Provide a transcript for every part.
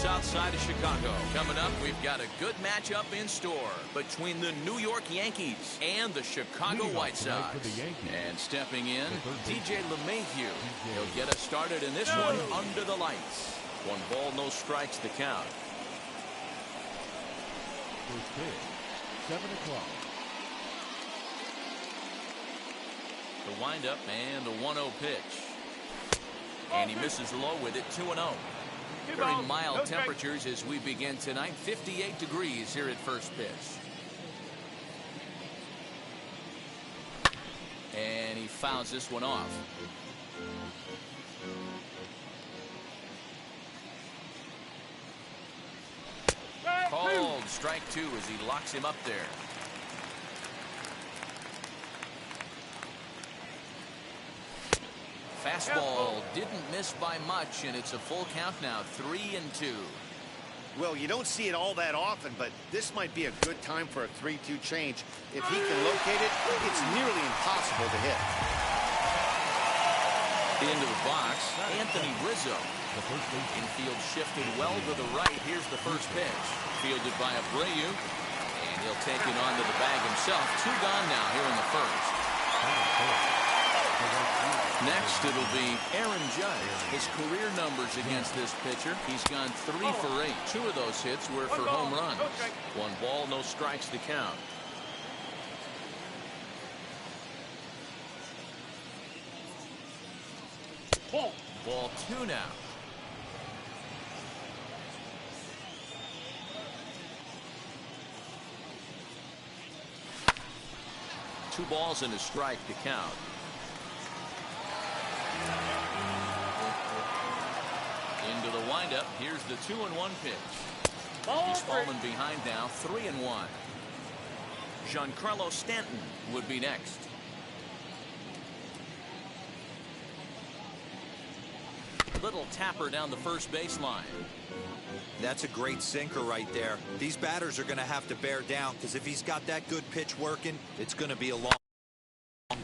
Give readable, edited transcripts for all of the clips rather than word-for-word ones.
south side of Chicago. Coming up, we've got a good matchup in store between the New York Yankees and the Chicago White Sox. And stepping in, DJ LeMahieu. He'll get us started in this one under the lights. 1 ball, no strikes to count. First pitch, 7 o'clock. The windup and the 1-0 pitch. And he misses low with it, 2-0. Very mild temperatures as we begin tonight. 58 degrees here at first pitch. And he fouls this one off. Called strike 2 as he locks him up there. Fastball didn't miss by much, and it's a full count now, 3-2. Well, you don't see it all that often, but this might be a good time for a 3-2 change. If he can locate it, it's nearly impossible to hit. Into the box, Anthony Rizzo. Infield shifted well to the right. Here's the first pitch. Fielded by Abreu, and he'll take it onto the bag himself. 2 gone now here in the first. Next, it'll be Aaron Judge. His career numbers against this pitcher, he's gone 3 for 8. 2 of those hits were for home runs. 1 ball, no strikes to count. Ball 2 now. Two balls and a strike to count. Into the windup. Here's the 2-1 pitch. He's fallen behind now, 3-1. Giancarlo Stanton would be next. Little tapper down the first baseline. That's a great sinker right there. These batters are going to have to bear down, because if he's got that good pitch working, it's going to be a long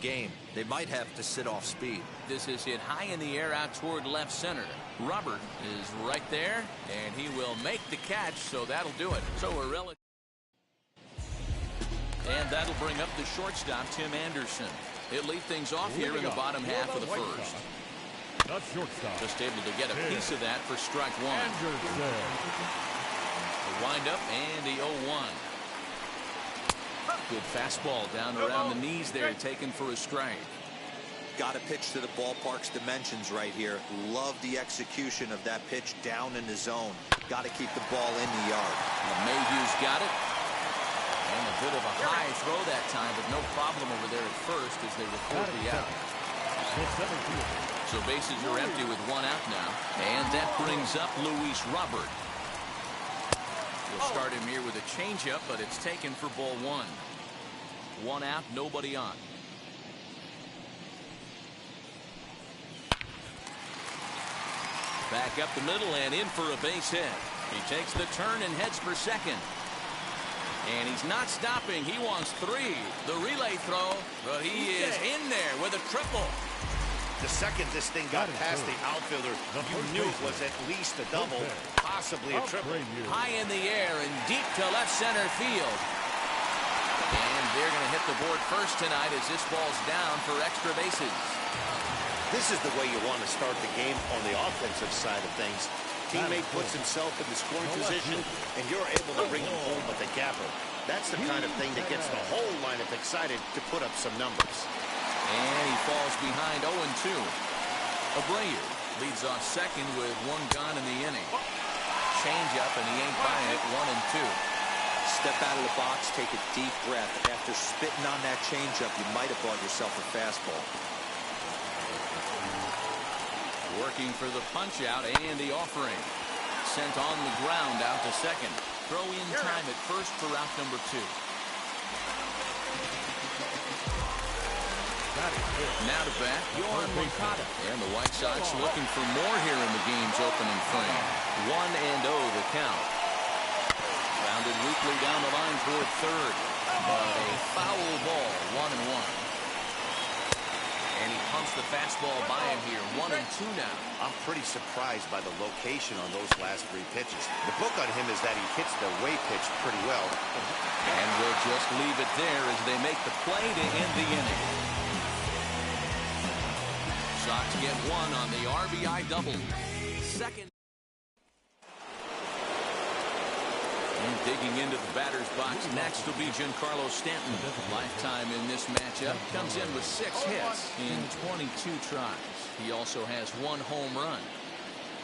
game. They might have to sit off speed. This is hit high in the air out toward left center. Robert is right there, and he will make the catch, so that'll do it. So we're relative. And that'll bring up the shortstop, Tim Anderson. He'll lead things off here in the bottom half of the first. Just able to get a piece of that for strike 1. The windup and the 0-1. Good fastball down around the knees there, taken for a strike. Got to pitch to the ballpark's dimensions right here. Love the execution of that pitch down in the zone. Got to keep the ball in the yard. Mayhew's got it. And a bit of a high throw that time, but no problem over there at first as they record the out. So bases are empty with 1 out now. And that brings up Luis Robert. We'll start him here with a changeup, but it's taken for ball 1. 1 out, nobody on. Back up the middle and in for a base hit. He takes the turn and heads for second. And he's not stopping. He wants 3. The relay throw, but he is in there with a triple. The second this thing got past the outfielder, you knew it was at least a double, possibly a triple. High in the air and deep to left center field. And they're going to hit the board first tonight as this ball's down for extra bases. This is the way you want to start the game on the offensive side of things. Teammate puts himself in the scoring position, and you're able to bring him home with a gapper. That's the kind of thing that gets the whole lineup excited to put up some numbers. And he falls behind 0-2. Abreu leads off second with 1 gone in the inning. Change up, and he ain't buying it. 1-2. Step out of the box, take a deep breath. After spitting on that changeup, you might have bought yourself a fastball. Working for the punch out and the offering. Sent on the ground out to second. Throw in time at first for out number 2. Now to bat, Yohan Moncada. And the White Sox looking for more here in the game's opening frame. 1-0 the count. Rounded weakly down the line toward third. But a foul ball, 1-1. And he pumps the fastball by him here. 1-2 now. I'm pretty surprised by the location on those last 3 pitches. The book on him is that he hits the way pitch pretty well. And we'll just leave it there as they make the play to end the inning. Sox get 1 on the RBI double. Second. And digging into the batter's box next will be Giancarlo Stanton. Lifetime in this matchup. Comes in with 6 hits in 22 tries. He also has 1 home run.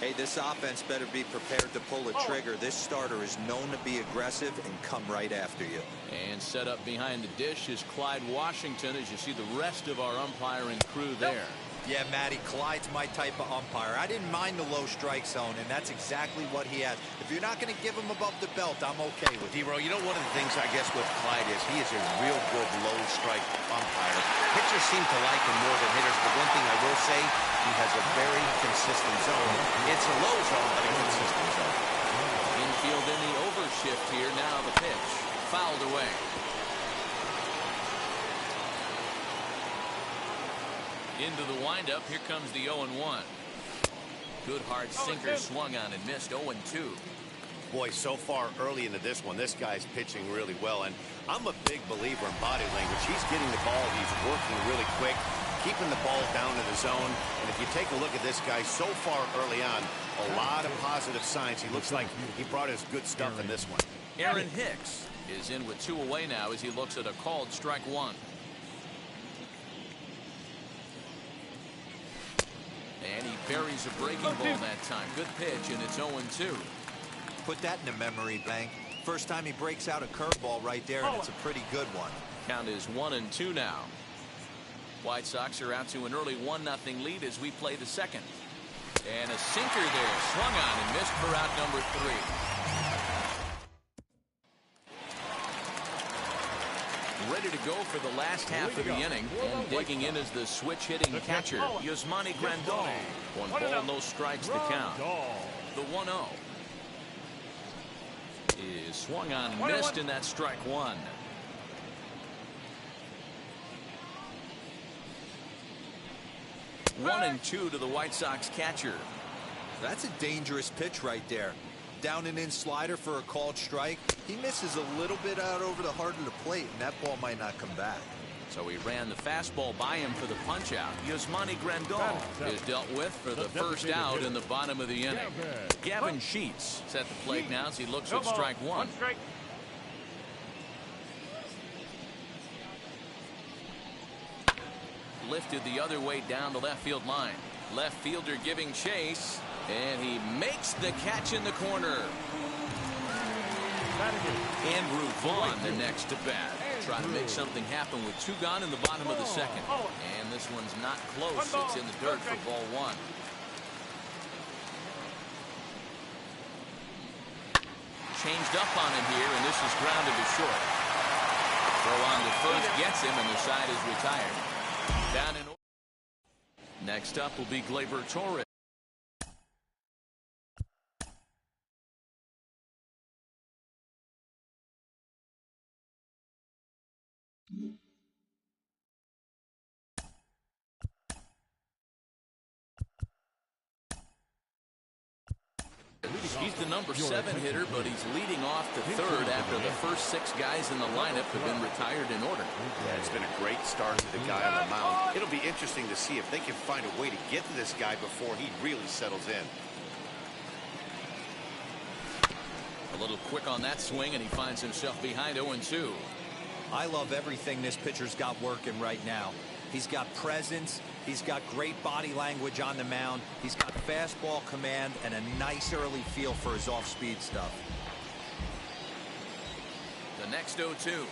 Hey, this offense better be prepared to pull a trigger. This starter is known to be aggressive and come right after you. And set up behind the dish is Clyde Washington as you see the rest of our umpiring crew there. Yeah, Matty, Clyde's my type of umpire. I didn't mind the low strike zone, and that's exactly what he has. If you're not going to give him above the belt, I'm okay with it. D-Row, you know one of the things I guess with Clyde is he is a real good low strike umpire. Pitchers seem to like him more than hitters, but one thing I will say, he has a very consistent zone. It's a low zone, but a consistent zone. Infield in the overshift here. Now the pitch. Fouled away. Into the windup. Here comes the 0-1. Good hard sinker swung on and missed. 0-2. Boy, so far early into this one, this guy's pitching really well. And I'm a big believer in body language. He's getting the ball. He's working really quick, keeping the ball down in the zone. And if you take a look at this guy so far early on, a lot of positive signs. He looks like he brought his good stuff in this one. Aaron Hicks is in with 2 away now as he looks at a called strike 1. And he buries a breaking ball that time. Good pitch, and it's 0-2. Put that in the memory bank. First time he breaks out a curveball right there, and it's a pretty good one. Count is 1-2 now. White Sox are out to an early 1-0 lead as we play the second. And a sinker there, swung on and missed for out number 3. Ready to go for the last half of the inning, and digging in is the switch-hitting catcher, Yasmani Grandal. 1 ball, no strikes to count. The 1-0 is swung on and missed, and that's strike 1. One and 2 to the White Sox catcher. That's a dangerous pitch right there. Down and in slider for a called strike. He misses a little bit out over the heart of the plate, and that ball might not come back. So he ran the fastball by him for the punch-out. Yasmani Grandal is dealt with for the first out in the bottom of the inning. Gavin Sheets is at the plate now as he looks at strike 1. Lifted the other way down the left field line. Left fielder giving chase, and he makes the catch in the corner. Andrew Vaughn the next to bat. Try to make something happen with 2 gone in the bottom of the second. And this one's not close. It's in the dirt for ball 1. Changed up on him here, and this is grounded to short. Throw on to first gets him, and the side is retired. Down in order. Next up will be Gleyber Torres. He's the number 7 hitter, but he's leading off to third after the first 6 guys in the lineup have been retired in order. Yeah, it's been a great start to the guy on the mound. It'll be interesting to see if they can find a way to get to this guy before he really settles in. A little quick on that swing, and he finds himself behind 0-2. I love everything this pitcher's got working right now. He's got presence. He's got great body language on the mound. He's got fastball command and a nice early feel for his off-speed stuff. The next 0-2.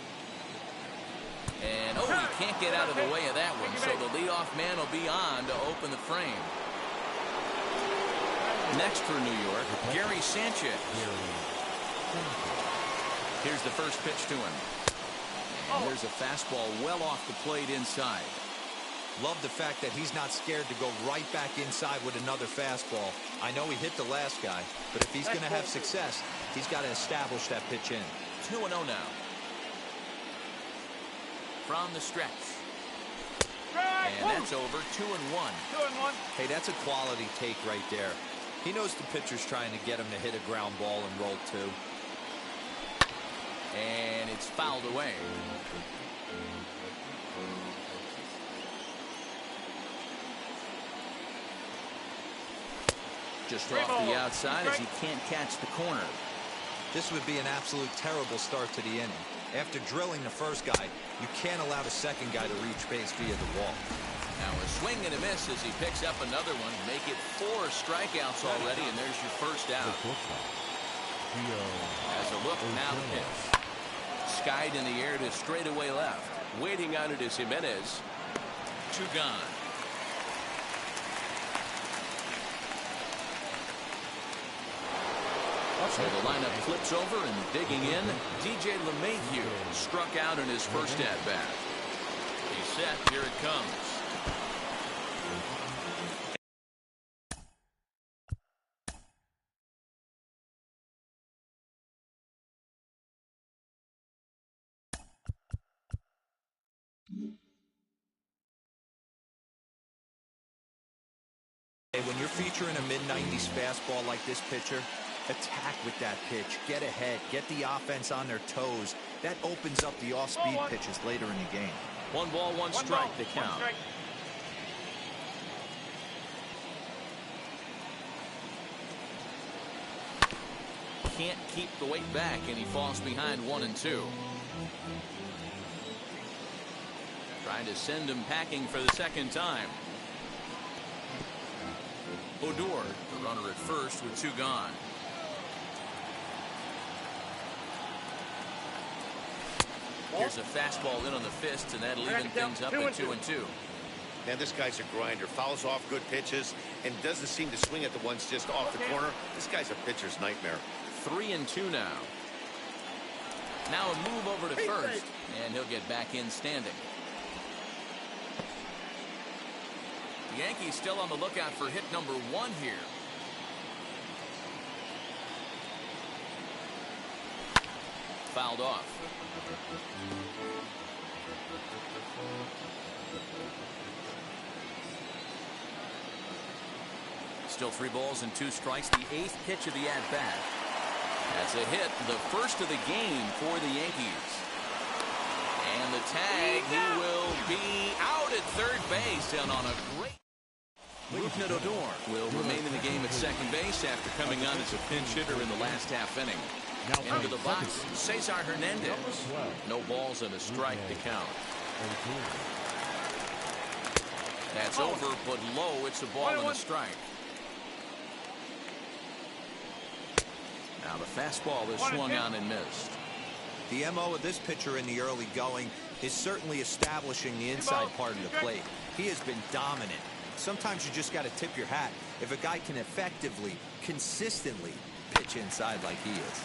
And, he can't get out of the way of that one, so the leadoff man will be on to open the frame. Next for New York, Gary Sanchez. Here's the first pitch to him. And there's a fastball well off the plate inside. Love the fact that he's not scared to go right back inside with another fastball. I know he hit the last guy, but if he's going to have success, he's got to establish that pitch in. 2-0 now. From the stretch. And that's over 2-1. Hey, that's a quality take right there. He knows the pitcher's trying to get him to hit a ground ball and roll two. And it's fouled away. Just off the outside as he can't catch the corner. This would be an absolute terrible start to the inning. After drilling the first guy, you can't allow the second guy to reach base via the wall. Now a swing and a miss as he picks up another one. Make it 4 strikeouts already, and there's your first out. As a look, now the pitch. Skied in the air to straightaway left. Waiting on it is Jimenez. 2 gone. So the lineup flips over, and digging in, DJ LeMahieu struck out in his first at-bat. He's set. Here it comes. When you're featuring a mid-90s fastball like this pitcher, attack with that pitch, get ahead, get the offense on their toes. That opens up the off-speed pitches later in the game. 1 ball, 1 strike to count. Can't keep the weight back, and he falls behind 1-2. Trying to send him packing for the second time. Odor, the runner at first with 2 gone. Here's a fastball in on the fist, and that'll even things up at 2-2. Man, this guy's a grinder. Fouls off good pitches and doesn't seem to swing at the ones just off the corner. This guy's a pitcher's nightmare. 3-2 now. Now a move over to first, and he'll get back in standing. The Yankees still on the lookout for hit number 1 here. Fouled off. Still 3 balls and 2 strikes. The 8th pitch of the at-bat. That's a hit, the first of the game for the Yankees. And the tag, he will be out at third base, and on a great... Rougned Odor will remain in the game at second base after coming on as a pinch hitter in the last half inning. Into the box, Cesar Hernandez. No balls and a strike to count. That's over, but low. It's a ball and a strike. Now the fastball is swung on and missed. The MO of this pitcher in the early going is certainly establishing the inside part of the plate. He has been dominant. Sometimes you just got to tip your hat if a guy can effectively, consistently pitch inside like he is.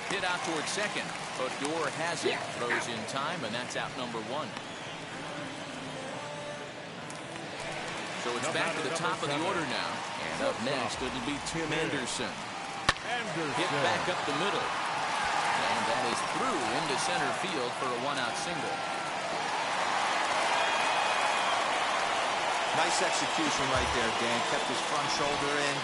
Hit out towards second. Odor has it. Throws in time, and that's out number 1. So it's back to the top of the order now. And up next, it'll be Tim Anderson. Hit back up the middle. And that is through into center field for a 1-out single. Nice execution right there, Dan. Kept his front shoulder in,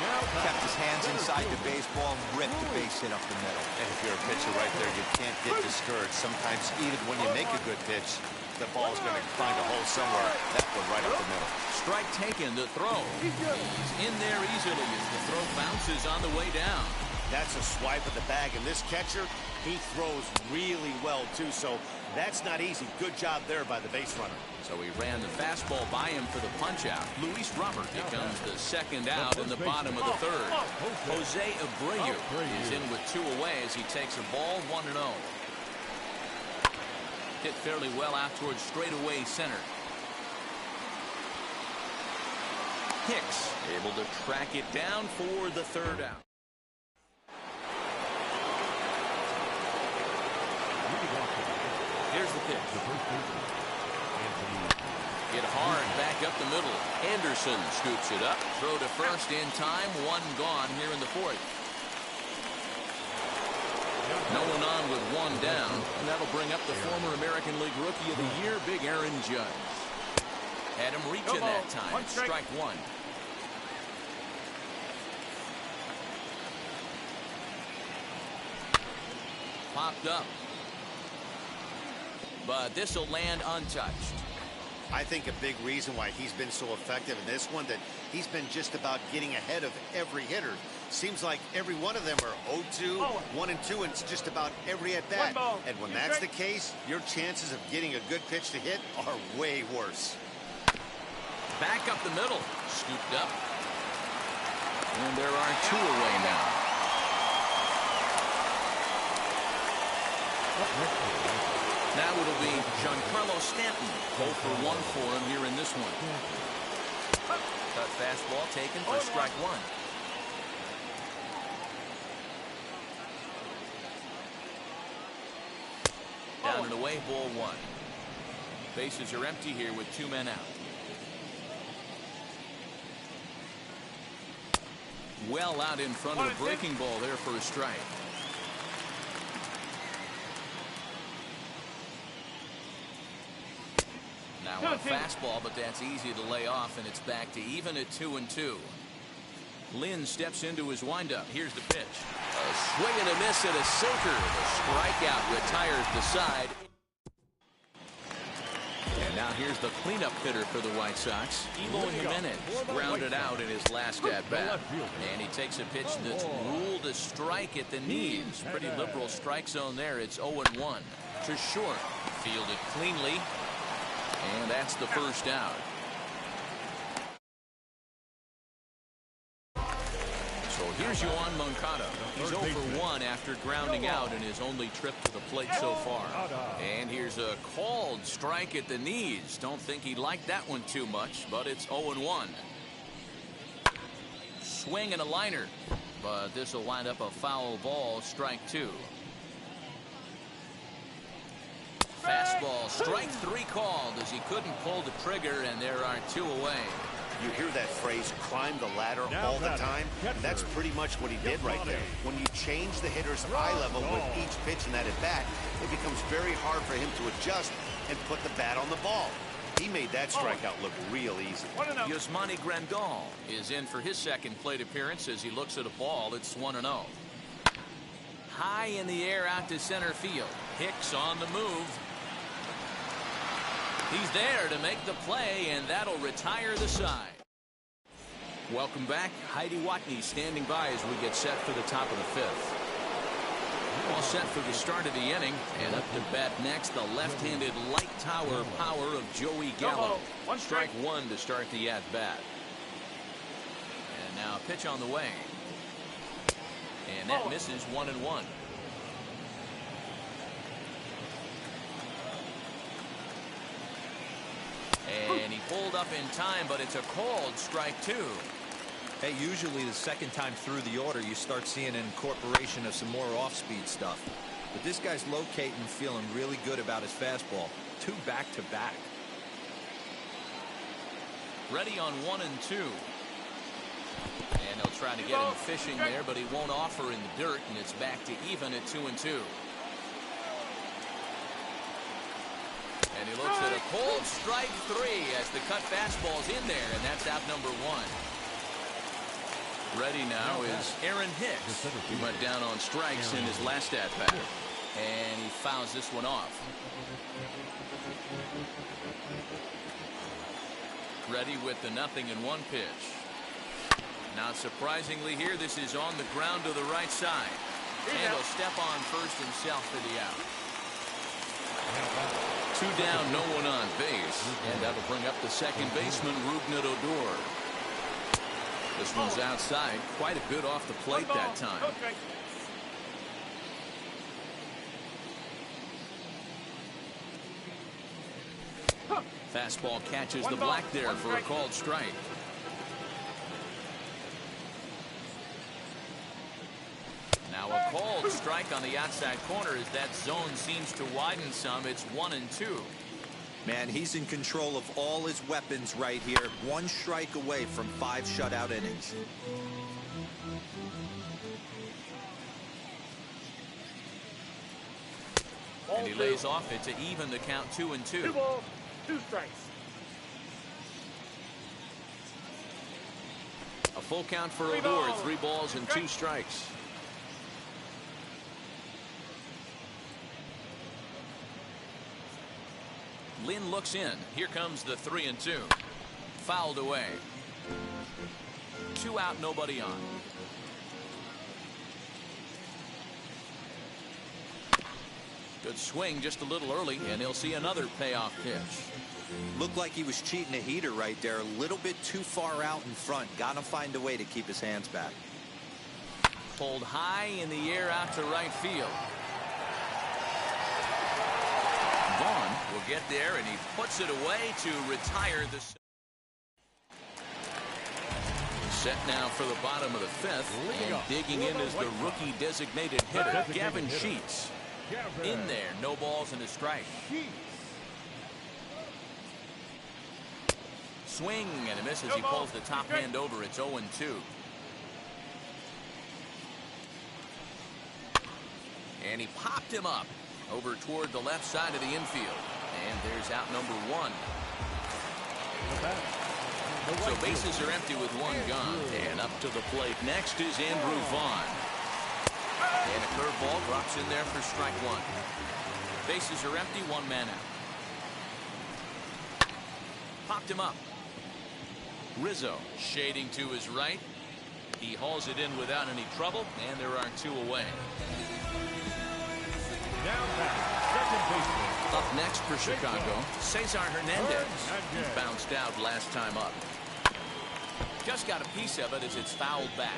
kept his hands inside the baseball, and ripped the base hit up the middle. And if you're a pitcher right there, you can't get discouraged. Sometimes even when you make a good pitch, the ball's going to find a hole somewhere. That one right up the middle. Strike taken to throw. He's in there easily as the throw bounces on the way down. That's a swipe at the bag, and this catcher, he throws really well, too, so that's not easy. Good job there by the base runner. So he ran the fastball by him for the punch-out. Luis Robert becomes the second out in the bottom of the third. Jose Abreu is in with 2 away as he takes a ball 1-0. Hit fairly well out towards straightaway center. Hicks able to track it down for the third out. Here's the pitch. Hit hard back up the middle. Anderson scoops it up. Throw to first in time. 1 gone here in the 4th. No one on with 1 down. And that'll bring up the former American League Rookie of the Year, Big Aaron Judge. Had him reaching that time. Strike one. Popped up. But this will land untouched. I think a big reason why he's been so effective in this one, that he's been just about getting ahead of every hitter. Seems like every one of them are 0-2, 1-2, and it's just about every at bat. And when that's the case, your chances of getting a good pitch to hit are way worse. Back up the middle. Scooped up. And there are 2 away now. Now it'll be Giancarlo Stanton. 0 for 1 for him here in this one. Cut fastball taken for strike one. Down and away, ball 1. Bases are empty here with 2 men out. Well out in front of the breaking ball there for a strike. Now a fastball, but that's easy to lay off, and it's back to even at 2-2. Lynn steps into his windup. Here's the pitch. A swing and a miss and a sinker. The strikeout retires the side. And now here's the cleanup hitter for the White Sox. Eloy Jimenez grounded out in his last at-bat. And he takes a pitch that's ruled a strike at the knees. Pretty liberal strike zone there. It's 0-1 to short. Fielded cleanly. And that's the first out. So here's Yoan Moncada. He's 0 for 1 after grounding out in his only trip to the plate so far. And here's a called strike at the knees. Don't think he liked that one too much, but it's 0-1. Swing and a liner, but this will wind up a foul ball. Strike 2. Fastball, strike 3 called as he couldn't pull the trigger, and there are 2 away. You hear that phrase, climb the ladder, all the time? That's pretty much what he did right there. When you change the hitter's eye level with each pitch in that at-bat, it becomes very hard for him to adjust and put the bat on the ball. He made that strikeout look real easy. Yasmani Grandal is in for his second plate appearance as he looks at a ball. It's 1-0. High in the air out to center field. Hicks on the move. He's there to make the play, and that'll retire the side. Welcome back. Heidi Watney standing by as we get set for the top of the 5th. All set for the start of the inning, and up to bat next, the left-handed light tower power of Joey Gallo. Strike 1 to start the at-bat. And now a pitch on the way. And that misses 1-1. And he pulled up in time, but it's a called strike 2. Hey, usually the second time through the order, you start seeing an incorporation of some more off-speed stuff. But this guy's locating, feeling really good about his fastball. 2 back-to-back. Ready on 1-2. And they'll try to get him fishing there, but he won't offer in the dirt, and it's back to even at 2-2. And he looks at a cold strike 3 as the cut fastball's in there, and that's out number 1. Ready now is Aaron Hicks, who went down on strikes in his last at-bat. And he fouls this one off. Ready with the 0-1 pitch. Not surprisingly here, this is on the ground to the right side. And he'll step on first himself for the out. 2 down, no one on base. And that'll bring up the second baseman, Rougned Odor. This one's outside. Quite a bit off the plate that time. Fastball catches the black there for a called strike. Now a called strike on the outside corner as that zone seems to widen some. It's 1-2. Man, he's in control of all his weapons right here. 1 strike away from 5 shutout innings. And he lays off it to even the count 2-2. 2 balls, 2 strikes. full count for Odor. 3 balls and 2 strikes. Lynn looks in. Here comes the 3-2. Fouled away. 2 out, nobody on. Good swing just a little early, and he'll see another payoff pitch. Looked like he was cheating a heater right there. A little bit too far out in front. Got to find a way to keep his hands back. Pulled high in the air out to right field. Vaughn will get there, and he puts it away to retire the set now for the bottom of the 5th, and digging in is the rookie designated hitter, Gavin Sheets. In there, no balls and a strike. Swing and a miss as he pulls the top hand over. It's 0-2. And he popped him up over toward the left side of the infield. And there's out number 1. So bases are empty with 1 gone. And up to the plate next is Andrew Vaughn. And a curveball drops in there for strike 1. Bases are empty, 1 man out. Popped him up. Rizzo shading to his right. He hauls it in without any trouble, and there are 2 away. Now back, second baseman. Up next for Chicago, Cesar Hernandez. He bounced out last time up. Just got a piece of it as it's fouled back.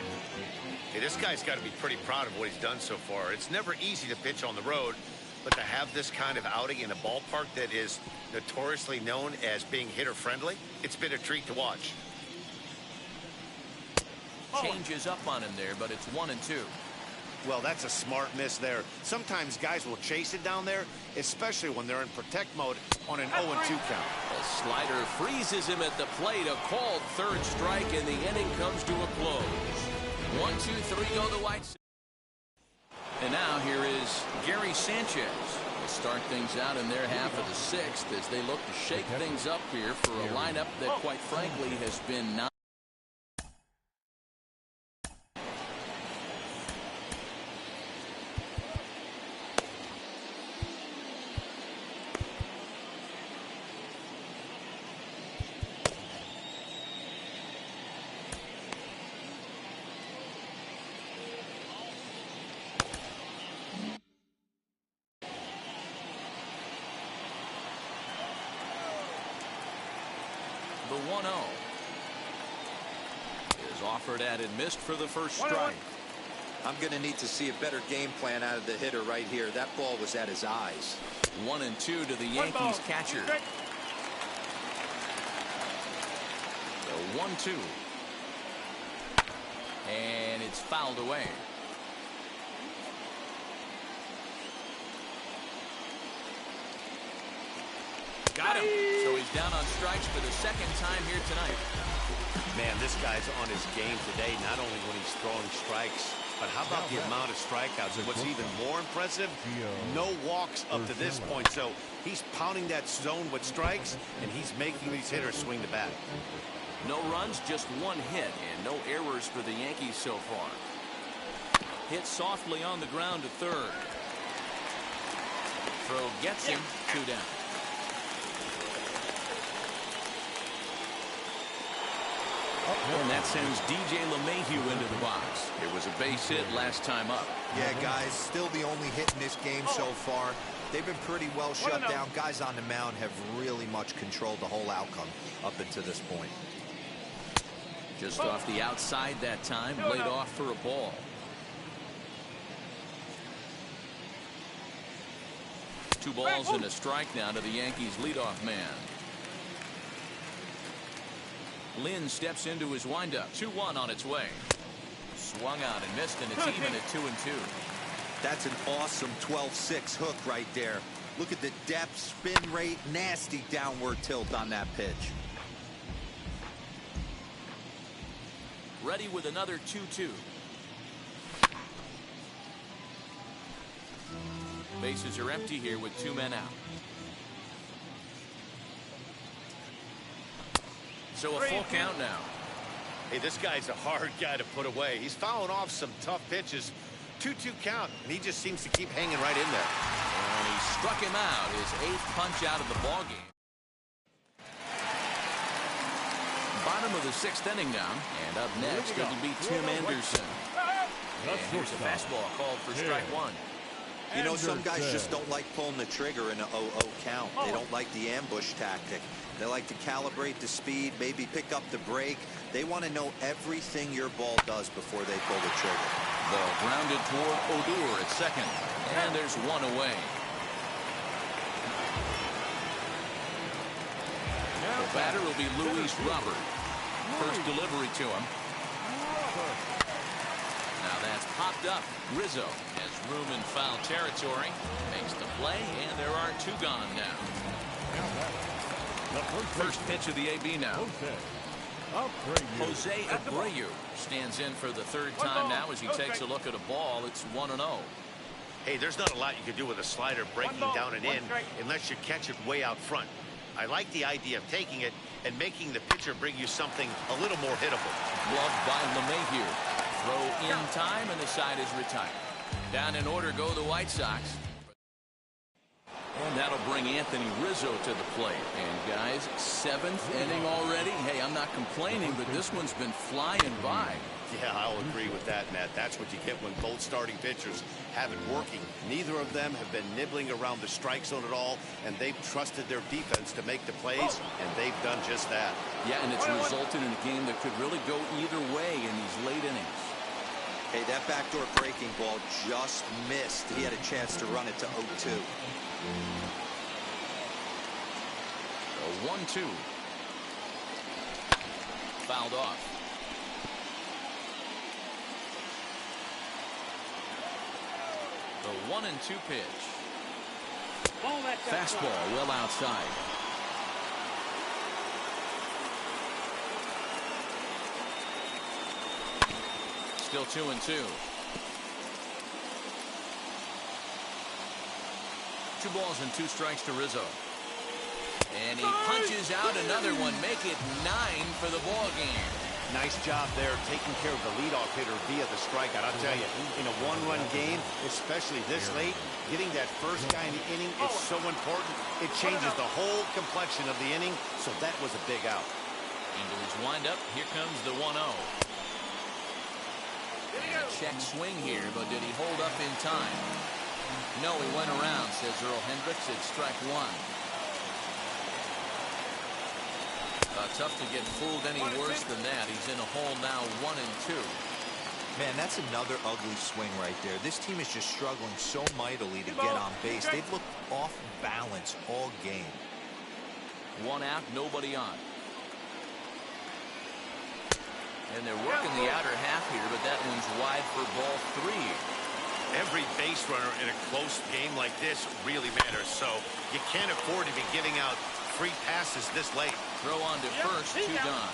Hey, this guy's got to be pretty proud of what he's done so far. It's never easy to pitch on the road, but to have this kind of outing in a ballpark that is notoriously known as being hitter-friendly, it's been a treat to watch. Changes up on him there, but it's 1-2. Well, that's a smart miss there. Sometimes guys will chase it down there, especially when they're in protect mode on an 0-2 count. The slider freezes him at the plate. A called 3rd strike, and the inning comes to a close. 1, 2, 3 go the White Sox. And now here is Gary Sanchez. They'll start things out in their half of the 6th as they look to shake things up here for a lineup that, quite frankly, has been not. The 1-0 is offered at and missed for the first strike. I'm going to need to see a better game plan out of the hitter right here. That ball was at his eyes. 1-2 to the Yankees catcher. The 1-2. And it's fouled away. Got him. So he's down on strikes for the 2nd time here tonight. Man, this guy's on his game today, not only when he's throwing strikes, but how about the amount of strikeouts? And what's even more impressive, no walks up to this point. So he's pounding that zone with strikes, and he's making these hitters swing the bat. No runs, just 1 hit, and no errors for the Yankees so far. Hit softly on the ground to 3rd. Throw gets him, 2 down. And that sends DJ LeMahieu into the box. It was a base hit last time up. Yeah, guys, still the only hit in this game so far. They've been pretty well shut down. Guys on the mound have really much controlled the whole outcome up until this point. Just off the outside that time, laid off for a ball. Two balls and a strike now to the Yankees leadoff man. Lynn steps into his windup. 2-1 on its way. Swung out and missed, and it's even at 2-2. That's an awesome 12-6 hook right there. Look at the depth, spin rate, nasty downward tilt on that pitch. Ready with another 2-2. Bases are empty here with 2 men out. So a full count now. Hey, this guy's a hard guy to put away. He's fouling off some tough pitches. 2-2 count, and he just seems to keep hanging right in there. And he struck him out, his 8th punch out of the ballgame. Bottom of the 6th inning now, and up next it'll be Tim Anderson. And here's a fastball called for strike one. You know, some guys just don't like pulling the trigger in an 0-0 count. They don't like the ambush tactic. They like to calibrate the speed, maybe pick up the brake. They want to know everything your ball does before they pull the trigger. Ball grounded toward Odor at second, and there's one away. The batter will be Luis Robert. First delivery to him. Now that's popped up. Rizzo has room in foul territory. Makes the play, and there are 2 gone now. First pitch of the AB now. Jose Abreu stands in for the 3rd time now as he takes a look at a ball. It's 1-0. Hey, there's not a lot you can do with a slider breaking down and in unless you catch it way out front. I like the idea of taking it and making the pitcher bring you something a little more hittable. Gloved by LeMahieu. Throw in time, and the side is retired. Down in order go the White Sox. And that'll bring Anthony Rizzo to the plate. And guys, 7th inning already. Hey, I'm not complaining, but this one's been flying by. Yeah, I'll agree with that, Matt. That's what you get when both starting pitchers have it working. Neither of them have been nibbling around the strike zone at all, and they've trusted their defense to make the plays, and they've done just that. Yeah, and it's resulted in a game that could really go either way in these late innings. Hey, that backdoor breaking ball just missed. He had a chance to run it to 0-2. A 1-2. Fouled off. The 1-2 pitch. Fastball well outside. Still 2-2. 2 balls and 2 strikes to Rizzo. And he punches out another one. Make it 9 for the ball game. Nice job there taking care of the leadoff hitter via the strikeout. I'll tell you, in a 1-run game, especially this late, getting that first guy in the inning is so important. It changes the whole complexion of the inning, so that was a big out. Into his windup, here comes the 1-0. And a check swing here, but did he hold up in time? No, he went around, says Earl Hendricks. It's strike 1. Tough to get fooled any worse than that. He's in a hole now, 1-2. Man, that's another ugly swing right there. This team is just struggling so mightily to get on base. They've looked off balance all game. 1 out, nobody on. And they're working the outer half here, but that one's wide for ball 3. Every base runner in a close game like this really matters, so you can't afford to be giving out free passes this late. Throw on to first, 2 gone.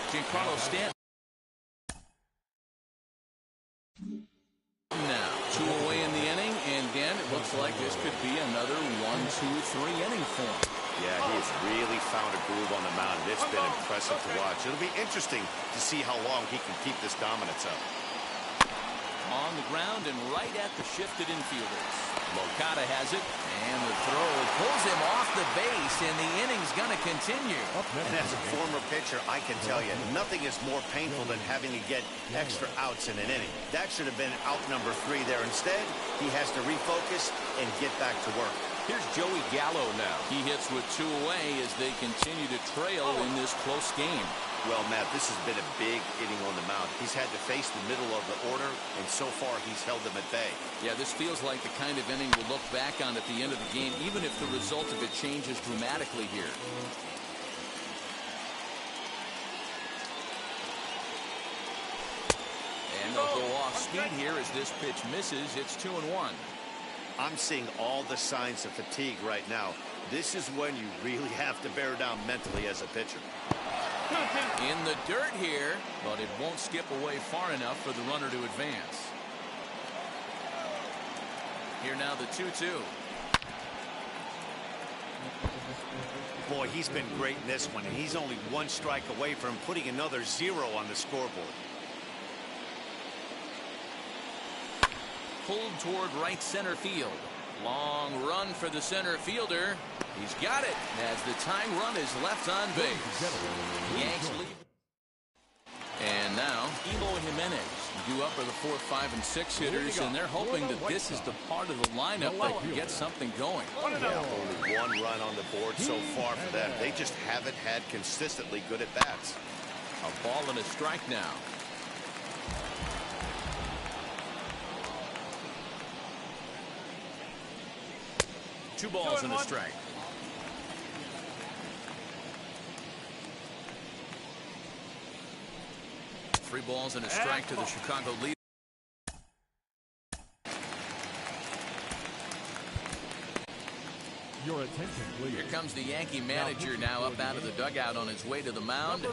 Giancarlo Stanton. Now, 2 away in the inning, and Dan, it looks like this could be another 1-2-3 inning for him. Yeah, he's really found a groove on the mound. It's been impressive to watch. It'll be interesting to see how long he can keep this dominance up. On the ground and right at the shifted infielders. Locata has it, and the throw pulls him off the base, and the inning's going to continue. And as a former pitcher, I can tell you, nothing is more painful than having to get extra outs in an inning. That should have been out number 3 there. Instead, he has to refocus and get back to work. Here's Joey Gallo now. He hits with 2 away as they continue to trail in this close game. Well, Matt, this has been a big inning on the mound. He's had to face the middle of the order, and so far he's held them at bay. Yeah, this feels like the kind of inning we'll look back on at the end of the game, even if the result of it changes dramatically here. And they'll go off speed here as this pitch misses. It's 2-1. I'm seeing all the signs of fatigue right now. This is when you really have to bear down mentally as a pitcher. In the dirt here, but it won't skip away far enough for the runner to advance. Here now the 2-2. Boy, he's been great in this one, and he's only one strike away from putting another 0 on the scoreboard. Pulled toward right center field. Long run for the center fielder. He's got it as the tying run is left on base. Yanks lead. And now, Elo Jimenez due up are the 4, 5, and 6 hitters, and they're hoping that this is the part of the lineup that can get something going. Yeah, only one run on the board so far for them. They just haven't had consistently good at bats. A ball and a strike now. Two balls and a strike. Three balls and a strike to the Chicago lead. Your attention, please. Here comes the Yankee manager now up out of the dugout on his way to the mound.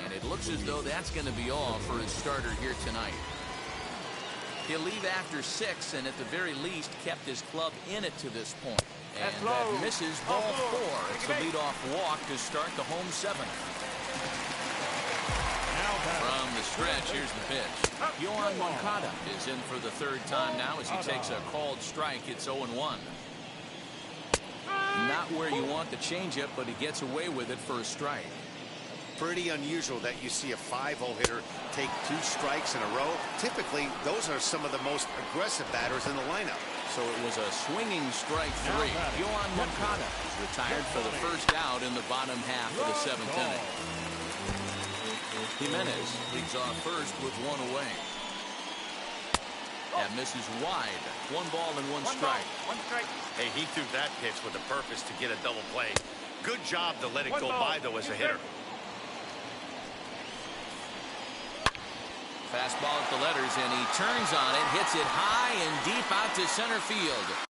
And it looks as though that's going to be all for his starter here tonight. He'll leave after 6 and at the very least kept his club in it to this point. And that misses ball 4. It's a leadoff walk to start the home 7th. From the stretch, here's the pitch. Yohan Moncada is in for the 3rd time now as he takes a called strike. It's 0-1. Not where you want the changeup, but he gets away with it for a strike. Pretty unusual that you see a 5-0 hitter take 2 strikes in a row. Typically, those are some of the most aggressive batters in the lineup. So it was a swinging strike 3. Yohan Moncada is retired for the first out in the bottom half of the 7th inning. Jimenez leads off first with 1 away. That misses wide. 1 ball and 1 strike. Hey, he threw that pitch with a purpose to get a double play. Good job to let it go by, though, as a hitter. Fastball at the letters, and he turns on it, hits it high and deep out to center field.